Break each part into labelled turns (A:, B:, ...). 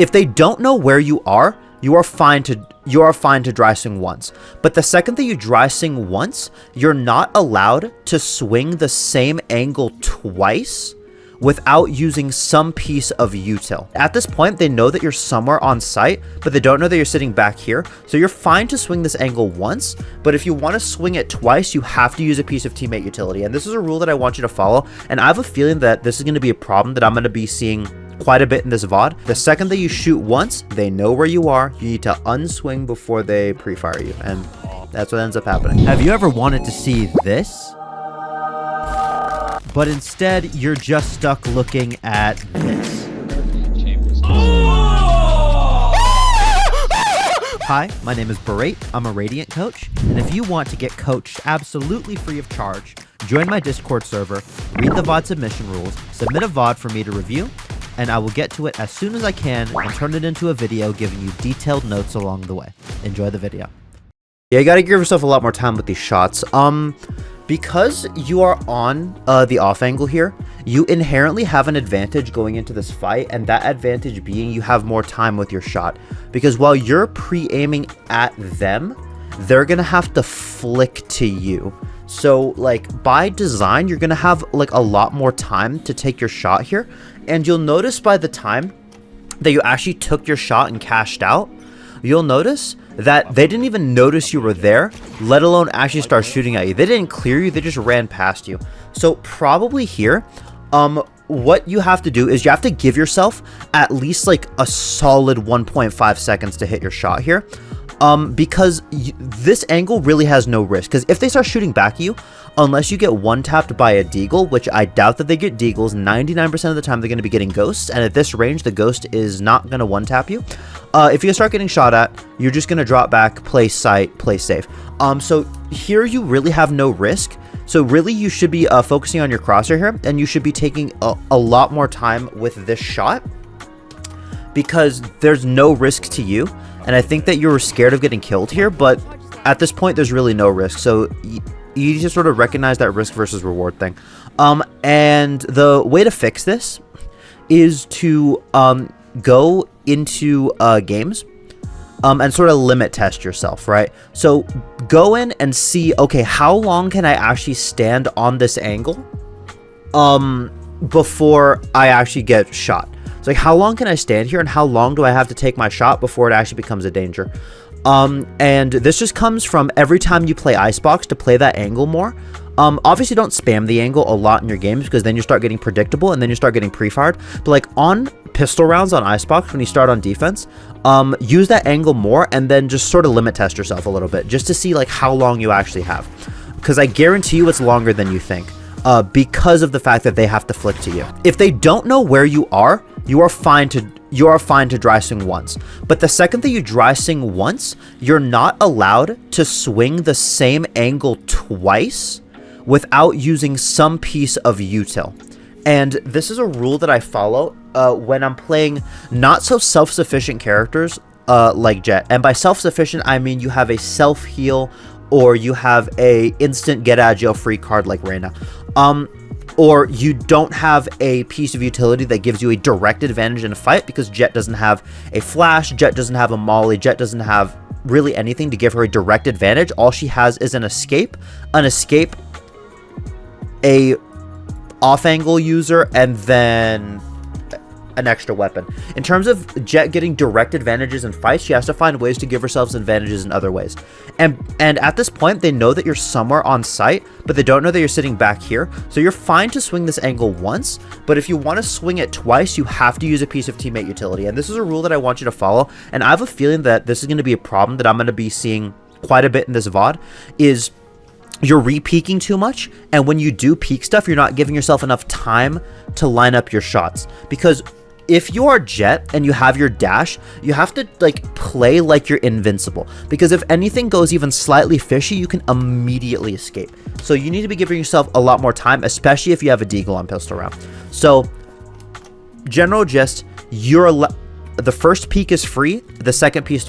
A: If they don't know where you are fine to dry swing once. But the second that you dry swing once, you're not allowed to swing the same angle twice without using some piece of util. At this point, they know that you're somewhere on site, but they don't know that you're sitting back here. So you're fine to swing this angle once, but if you want to swing it twice, you have to use a piece of teammate utility. And this is a rule that I want you to follow. And I have a feeling that this is going to be a problem that I'm going to be seeing quite a bit in this VOD. The second that you shoot once, they know where you are. You need to unswing before they pre-fire you. And that's what ends up happening. Have you ever wanted to see this? But instead, you're just stuck looking at this. Hi, my name is Berate. I'm a Radiant coach. And if you want to get coached absolutely free of charge, join my Discord server, read the VOD submission rules, submit a VOD for me to review, and I will get to it as soon as I can and turn it into a video giving you detailed notes along the way. Enjoy the video. Yeah, you gotta give yourself a lot more time with these shots. Because you are on the off angle here, you inherently have an advantage going into this fight, and that advantage being you have more time with your shot. Because while you're pre-aiming at them, they're gonna have to flick to you. So like by design, you're gonna have like a lot more time to take your shot here. And you'll notice by the time that you actually took your shot and cashed out, you'll notice that they didn't even notice you were there, let alone actually start shooting at you. They didn't clear you, they just ran past you. So probably here, what you have to do is you have to give yourself at least like a solid 1.5 seconds to hit your shot here. Because this angle really has no risk. Because if they start shooting back at you, unless you get one-tapped by a deagle, which I doubt that they get deagles, 99% of the time they're going to be getting ghosts, and at this range, the ghost is not going to one-tap you. If you start getting shot at, you're just going to drop back, play sight, play safe. So here you really have no risk. So really you should be focusing on your crosshair here, and you should be taking a lot more time with this shot because there's no risk to you. And I think that you were scared of getting killed here, but at this point, there's really no risk. So you just sort of recognize that risk versus reward thing. And the way to fix this is to go into games and sort of limit test yourself, right? So go in and see, okay, how long can I actually stand on this angle before I actually get shot? It's like, how long can I stand here and how long do I have to take my shot before it actually becomes a danger? And this just comes from every time you play Icebox to play that angle more. Obviously don't spam the angle a lot in your games because then you start getting predictable and then you start getting pre-fired. But like on pistol rounds on Icebox, when you start on defense, use that angle more and then just sort of limit test yourself a little bit just to see like how long you actually have. Because I guarantee you it's longer than you think. Because of the fact that they have to flick to you. If they don't know where you are fine to dry swing once. But the second that you dry swing once, you're not allowed to swing the same angle twice without using some piece of util. And this is a rule that I follow when I'm playing not so self-sufficient characters like Jett. And by self-sufficient, I mean you have a self-heal or you have a instant get out of jail free card like Reyna. Or you don't have a piece of utility that gives you a direct advantage in a fight because Jett doesn't have a flash, Jett doesn't have a molly, Jett doesn't have really anything to give her a direct advantage. All she has is an escape, a off-angle user, and then an extra weapon. In terms of Jett getting direct advantages in fights, she has to find ways to give herself advantages in other ways. And at this point, they know that you're somewhere on site, but they don't know that you're sitting back here. So you're fine to swing this angle once, but if you want to swing it twice, you have to use a piece of teammate utility. And this is a rule that I want you to follow. And I have a feeling that this is going to be a problem that I'm going to be seeing quite a bit in this VOD is you're re-peeking too much. And when you do peek stuff, you're not giving yourself enough time to line up your shots. Because if you are Jett and you have your dash, you have to like play like you're invincible, because if anything goes even slightly fishy, you can immediately escape. So you need to be giving yourself a lot more time, especially if you have a deagle on pistol round. So general gist, the first peek is free, the second peek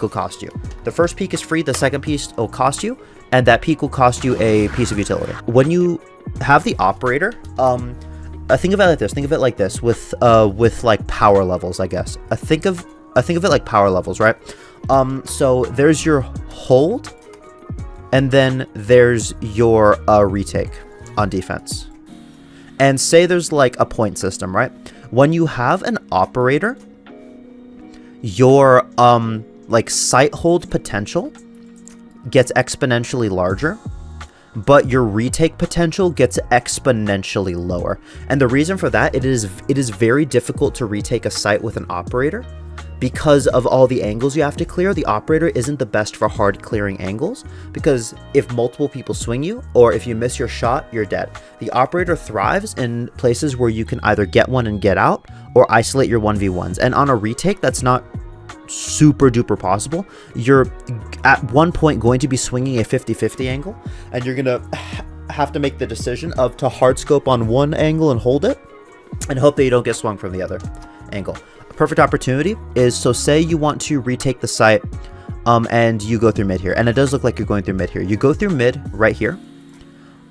A: will cost you. The first peek is free, the second piece will cost you, and that peek will cost you a piece of utility. When you have the operator, think of it like this. Think of it like this with like power levels, I guess. I think of it like power levels, right? So there's your hold, and then there's your retake on defense. And say there's like a point system, right? When you have an operator, your like sight hold potential gets exponentially larger, but your retake potential gets exponentially lower. And the reason for that, it is very difficult to retake a site with an operator because of all the angles you have to clear. The operator isn't the best for hard clearing angles, because if multiple people swing you, or if you miss your shot, you're dead. The operator thrives in places where you can either get one and get out, or isolate your 1v1s. And on a retake, that's not super duper possible. You're at one point going to be swinging a 50-50 angle, and you're gonna have to make the decision of to hard scope on one angle and hold it and hope that you don't get swung from the other angle. A perfect opportunity is, so say you want to retake the site and you go through mid here, and it does look like you're going through mid here. You go through mid right here,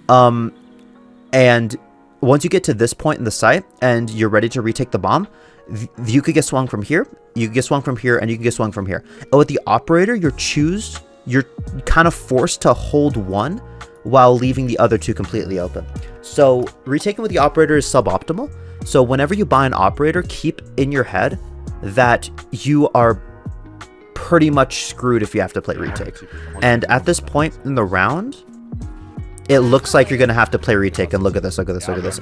A: and once you get to this point in the site and you're ready to retake the bomb, you could get swung from here, you could get swung from here, and you can get swung from here. And with the operator, you're kind of forced to hold one while leaving the other two completely open. So retaking with the operator is suboptimal. So whenever you buy an operator, keep in your head that you are pretty much screwed if you have to play retake. And at this point in the round, it looks like you're gonna have to play retake. And look at this, look at this, look at this.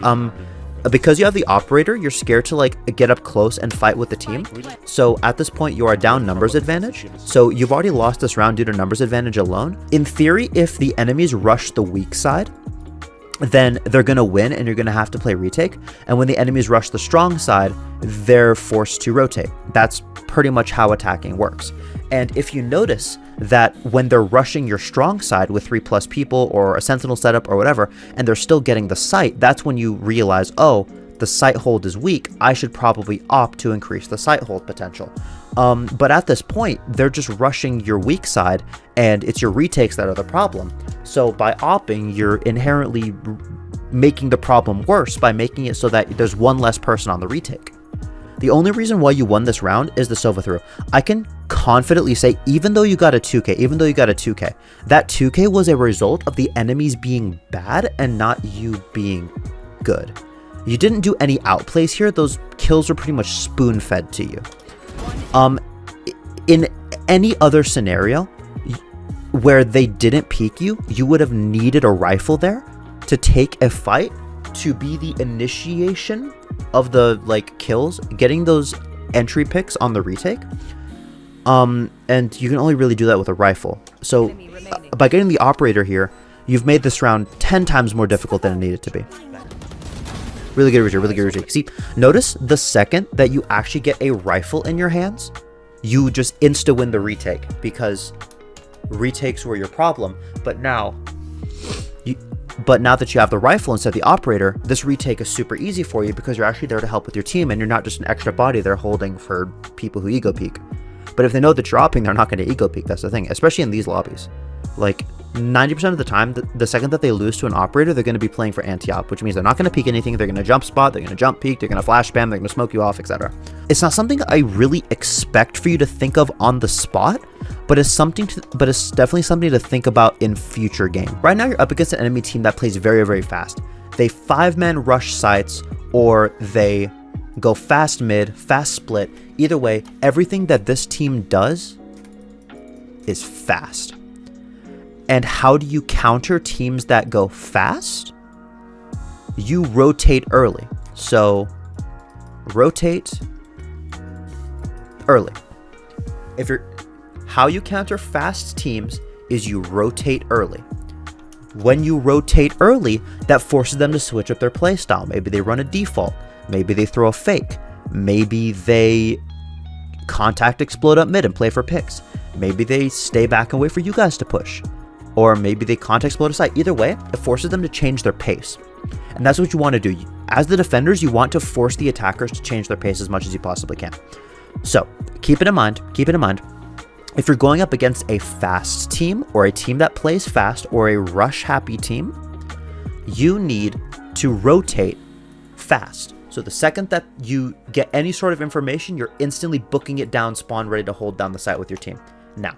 A: Because you have the operator, you're scared to like get up close and fight with the team. So at this point, you are down numbers advantage. So you've already lost this round due to numbers advantage alone. In theory, if the enemies rush the weak side, then they're going to win and you're going to have to play retake. And when the enemies rush the strong side, they're forced to rotate. That's pretty much how attacking works. And if you notice that when they're rushing your strong side with 3+ people or a sentinel setup or whatever, and they're still getting the sight, that's when you realize, oh, the sight hold is weak. I should probably opt to increase the sight hold potential. But at this point, they're just rushing your weak side, and it's your retakes that are the problem. So by opping, you're inherently making the problem worse by making it so that there's one less person on the retake. The only reason why you won this round is the Sova through. I can confidently say, even though you got a 2K, that 2K was a result of the enemies being bad and not you being good. You didn't do any outplays here. Those kills were pretty much spoon-fed to you. In any other scenario where they didn't peek you, you would have needed a rifle there to take a fight, to be the initiation of the like kills, getting those entry picks on the retake. And you can only really do that with a rifle. So by getting the operator here, you've made this round 10 times more difficult than it needed to be. Really good retake, really good retake. See, notice the second that you actually get a rifle in your hands, you just insta-win the retake, because retakes were your problem. But now that you have the rifle instead of the operator, this retake is super easy for you because you're actually there to help with your team, and you're not just an extra body they're holding for people who ego peek. But if they know that you're opping, they're not going to ego peek. That's the thing, especially in these lobbies. Like 90% of the time, the second that they lose to an operator, they're going to be playing for anti-op, which means they're not going to peek anything. They're going to jump spot, they're going to jump peek, they're going to flash spam, they're going to smoke you off, etc. It's not something I really expect for you to think of on the spot, but it's definitely something to think about in future games. Right now, you're up against an enemy team that plays very, very fast. They 5-man rush sites, or they go fast mid, fast split. Either way, everything that this team does is fast. And how do you counter teams that go fast? You rotate early. So rotate early. How you counter fast teams is you rotate early. When you rotate early, that forces them to switch up their playstyle. Maybe they run a default. Maybe they throw a fake. Maybe they contact explode up mid and play for picks. Maybe they stay back and wait for you guys to push. Or maybe they contact explode a site. Either way, it forces them to change their pace. And that's what you want to do. As the defenders, you want to force the attackers to change their pace as much as you possibly can. So keep it in mind. If you're going up against a fast team, or a team that plays fast, or a rush happy team, you need to rotate fast. So the second that you get any sort of information, you're instantly booking it down, spawn, ready to hold down the site with your team. Now,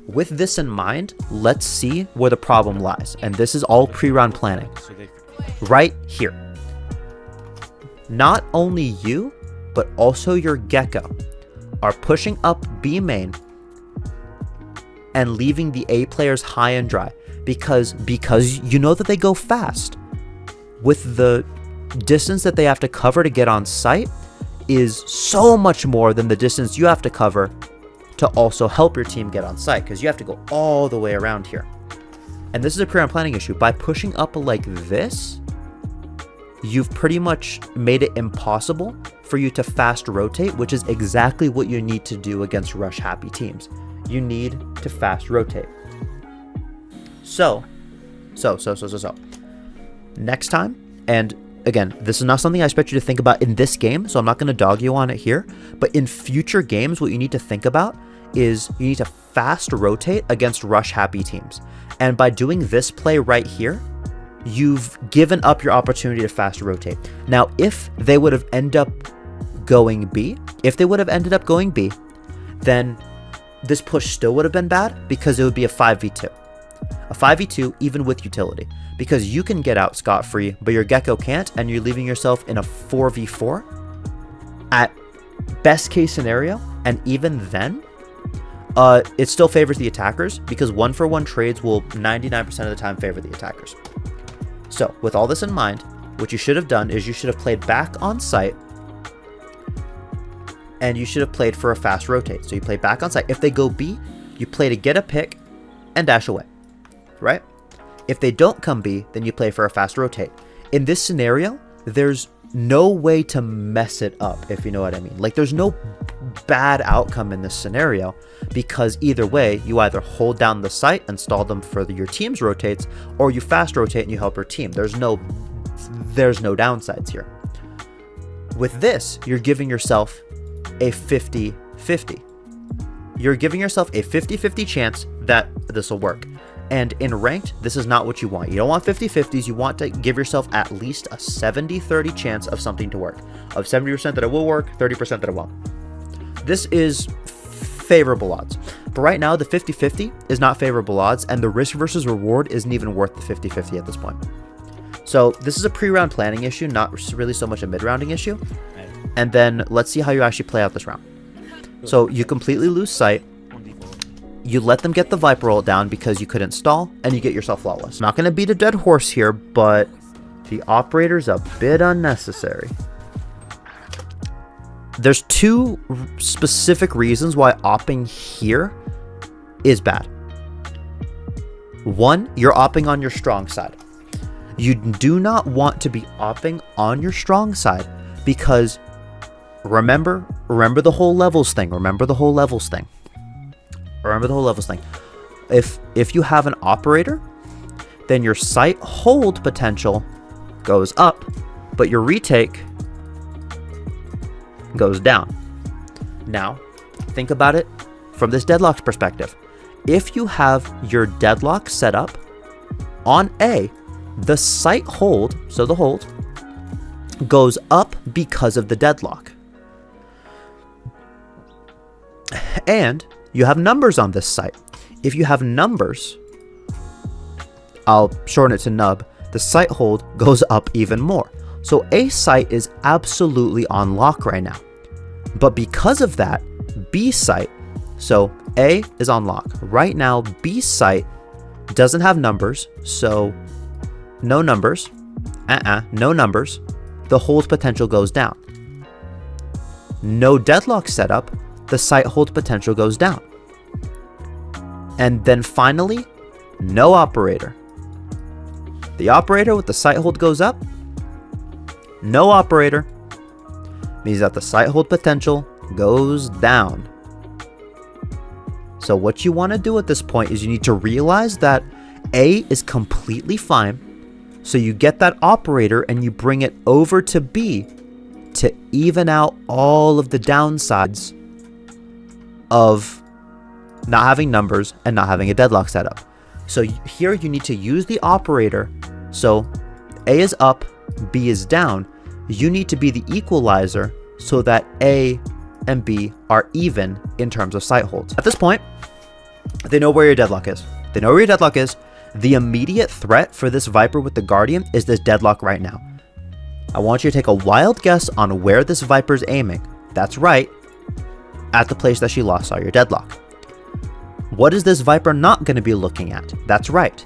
A: with this in mind, let's see where the problem lies. And this is all pre-round planning. Right here. Not only you, but also your Gecko are pushing up B main and leaving the A players high and dry. Because you know that they go fast. With the distance that they have to cover to get on site is so much more than the distance you have to cover to also help your team get on site, because you have to go all the way around here. And this is a pre-round planning issue. By pushing up like this, you've pretty much made it impossible for you to fast rotate, which is exactly what you need to do against rush happy teams. You need to fast rotate. So. Next time, and again, this is not something I expect you to think about in this game, so I'm not going to dog you on it here, but in future games, what you need to think about is you need to fast rotate against rush happy teams. And by doing this play right here, you've given up your opportunity to fast rotate. Now, if they would have ended up going B, then this push still would have been bad because it would be a 5v2. A 5v2 even with utility, because you can get out scot-free, but your Gecko can't, and you're leaving yourself in a 4v4 at best case scenario. And even then, it still favors the attackers, because 1-for-1 trades will 99% of the time favor the attackers. So with all this in mind, what you should have done is you should have played back on site, and you should have played for a fast rotate. So you play back on site. If they go B, you play to get a pick and dash away, right? If they don't come B, then you play for a fast rotate. In this scenario, there's no way to mess it up, if you know what I mean. Like, there's no bad outcome in this scenario, because either way, you either hold down the site and stall them for your team's rotates, or you fast rotate and you help your team. There's no downsides here. With this, you're giving yourself a 50-50. You're giving yourself a 50-50 chance that this will work. And in ranked, this is not what you want. You don't want 50-50s. You want to give yourself at least a 70-30 chance of something to work. Of 70% that it will work, 30% that it won't. This is favorable odds. But right now, the 50-50 is not favorable odds, and the risk versus reward isn't even worth the 50-50 at this point. So this is a pre-round planning issue, not really so much a mid-rounding issue. And then let's see how you actually play out this round. So you completely lose sight. You let them get the Viper ult down because you couldn't stall, and you get yourself flawless. Not going to beat a dead horse here, but the operator's a bit unnecessary. There's two specific reasons why opping here is bad. One, you're opping on your strong side. You do not want to be opping on your strong side, because remember the whole levels thing. If you have an operator, then your site hold potential goes up, but your retake goes down. Now, think about it from this deadlock perspective. If you have your deadlock set up on A, the site hold, so the hold, goes up because of the deadlock. And you have numbers on this site. If you have numbers, I'll shorten it to nub, the site hold goes up even more. So A site is absolutely on lock right now. But because of that, B site, so A is on lock. Right now, B site doesn't have numbers, so no numbers, no numbers, the hold potential goes down. No deadlock setup, the site hold potential goes down. And then finally, no operator. The operator with the site hold goes up. No operator means that the site hold potential goes down. So what you want to do at this point is you need to realize that A is completely fine. So you get that operator and you bring it over to B to even out all of the downsides of not having numbers and not having a deadlock setup. So here you need to use the operator. So A is up, B is down, you need to be the equalizer so that A and B are even in terms of sight holds. At this point, they know where your deadlock is. They know where your deadlock is. The immediate threat for this Viper with the Guardian is this deadlock right now. I want you to take a wild guess on where this Viper's aiming. That's right, at the place that she lost all your deadlock. What is this Viper not going to be looking at? That's right,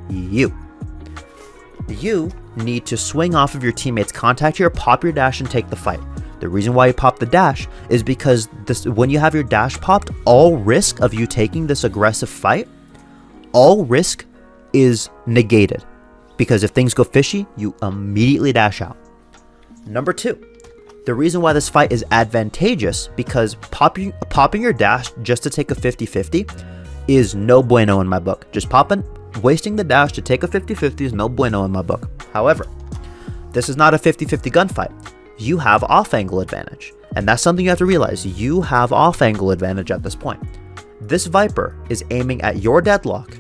A: you. You need to swing off of your teammate's contact here, pop your dash, and take the fight. The reason why you pop the dash is because when you have your dash popped, all risk of you taking this aggressive fight, all risk is negated. Because if things go fishy, you immediately dash out. Number 2, the reason why this fight is advantageous, because popping your dash just to take a 50-50 is no bueno in my book. Just wasting the dash to take a 50-50 is no bueno in my book. However, this is not a 50-50 gunfight. You have off-angle advantage. And that's something you have to realize. You have off-angle advantage at this point. This Viper is aiming at your deadlock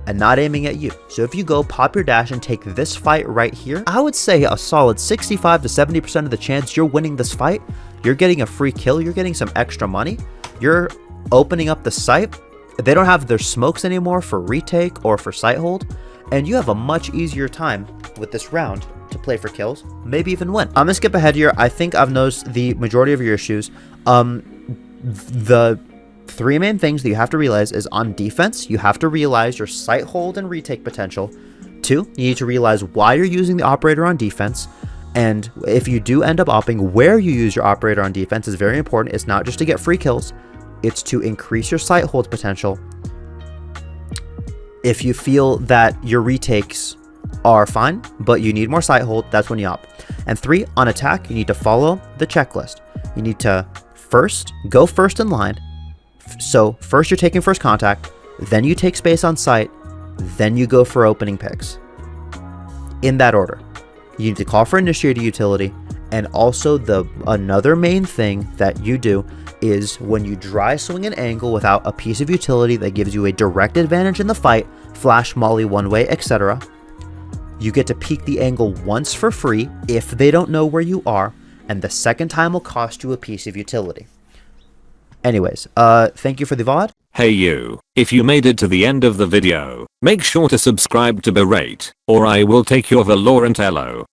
A: and not aiming at you. So if you go pop your dash and take this fight right here, I would say a solid 65 to 70% of the chance you're winning this fight. You're getting a free kill. You're getting some extra money. You're opening up the sight. They don't have their smokes anymore for retake or for sight hold. And you have a much easier time with this round to play for kills, maybe even win. I'm gonna skip ahead here. I think I've noticed the majority of your issues. The 3 main things that you have to realize is on defense, you have to realize your sight hold and retake potential. 2, you need to realize why you're using the operator on defense. And if you do end up opping, where you use your operator on defense is very important. It's not just to get free kills, it's to increase your sight hold potential. If you feel that your retakes are fine, but you need more sight hold, that's when you op. And 3, on attack, you need to follow the checklist. You need to go first in line. So first you're taking first contact, then you take space on sight, then you go for opening picks. In that order. You need to call for initiator utility, and also another main thing that you do is when you dry swing an angle without a piece of utility that gives you a direct advantage in the fight, flash, molly, one way, etc. You get to peek the angle once for free if they don't know where you are, and the second time will cost you a piece of utility. Anyways, thank you for the VOD.
B: Hey you, if you made it to the end of the video, make sure to subscribe to Berate, or I will take your Valorant elo.